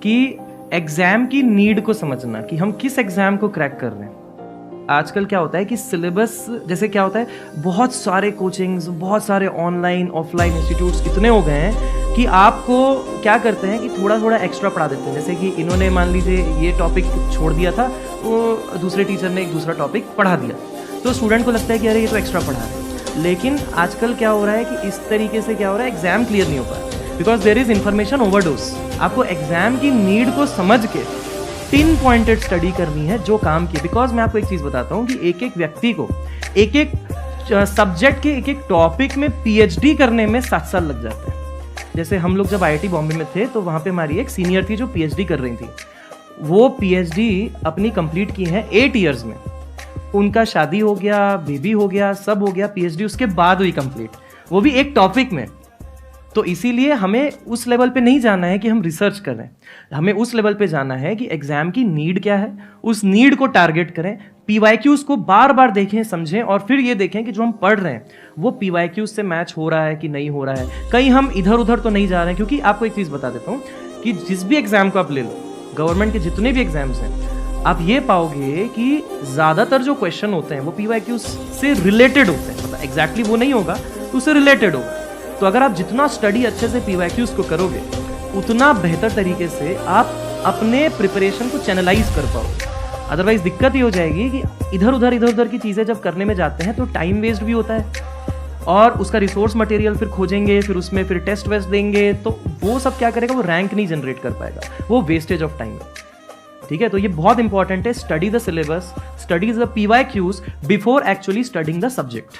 कि एग्जाम की नीड को समझना कि हम किस एग्जाम को क्रैक कर रहे हैं। आजकल क्या होता है कि सिलेबस जैसे क्या होता है, बहुत सारे कोचिंग्स, बहुत सारे ऑनलाइन ऑफलाइन इंस्टीट्यूट्स इतने हो गए हैं कि आपको क्या करते हैं कि थोड़ा थोड़ा एक्स्ट्रा पढ़ा देते हैं। जैसे कि इन्होंने मान लीजिए ये टॉपिक छोड़ दिया था, तो दूसरे टीचर ने एक दूसरा टॉपिक पढ़ा दिया, तो स्टूडेंट को लगता है कि अरे ये तो एक्स्ट्रा पढ़ा है। लेकिन आजकल क्या हो रहा है कि इस तरीके से क्या हो रहा है, एग्जाम क्लियर नहीं हो पा रहा, because there is information overdose. आपको एग्जाम की नीड को समझ के पिन पॉइंटेड स्टडी करनी है जो काम की। बिकॉज मैं आपको एक चीज बताता हूँ कि एक एक व्यक्ति को एक एक सब्जेक्ट के एक एक टॉपिक में पीएचडी करने में 7 साल लग जाते हैं। जैसे हम लोग जब आईआईटी बॉम्बे में थे तो वहाँ पे हमारी एक सीनियर थी जो पीएचडी कर रही थी। वो पीएचडी अपनी कंप्लीट की है 8 ईयर्स में। उनका शादी हो गया, बेबी हो गया, सब हो गया, पीएचडी उसके बाद हुई कंप्लीट, वो भी एक टॉपिक में। तो इसीलिए हमें उस लेवल पे नहीं जाना है कि हम रिसर्च करें, हमें उस लेवल पे जाना है कि एग्जाम की नीड क्या है, उस नीड को टारगेट करें, पीवाईक्यूज को बार बार देखें, समझें, और फिर ये देखें कि जो हम पढ़ रहे हैं वो पीवाईक्यूज से मैच हो रहा है कि नहीं हो रहा है, कहीं हम इधर उधर तो नहीं जा रहे हैं। क्योंकि आपको एक चीज़ बता देता हूँ कि जिस भी एग्जाम को आप ले लो, गवर्नमेंट के जितने भी एग्जाम्स हैं, आप ये पाओगे कि ज़्यादातर जो क्वेश्चन होते हैं वो पीवाईक्यूज से रिलेटेड होते हैं। मतलब एग्जैक्टली वो नहीं होगा तो उससे रिलेटेड होगा। तो अगर आप जितना स्टडी अच्छे से पीवाईक्यूज को करोगे, उतना बेहतर तरीके से आप अपने प्रिपरेशन को चैनलाइज कर पाओगे। अदरवाइज दिक्कत ये हो जाएगी कि इधर उधर की चीज़ें जब करने में जाते हैं तो टाइम वेस्ट भी होता है, और उसका रिसोर्स मटेरियल फिर खोजेंगे, फिर उसमें फिर टेस्ट वेस्ट देंगे, तो वो सब क्या करेगा, वो रैंक नहीं जनरेट कर पाएगा, वो वेस्टेज ऑफ टाइम है। ठीक है, तो ये बहुत इंपॉर्टेंट है, study the syllabus, study the PYQs before actually studying the subject.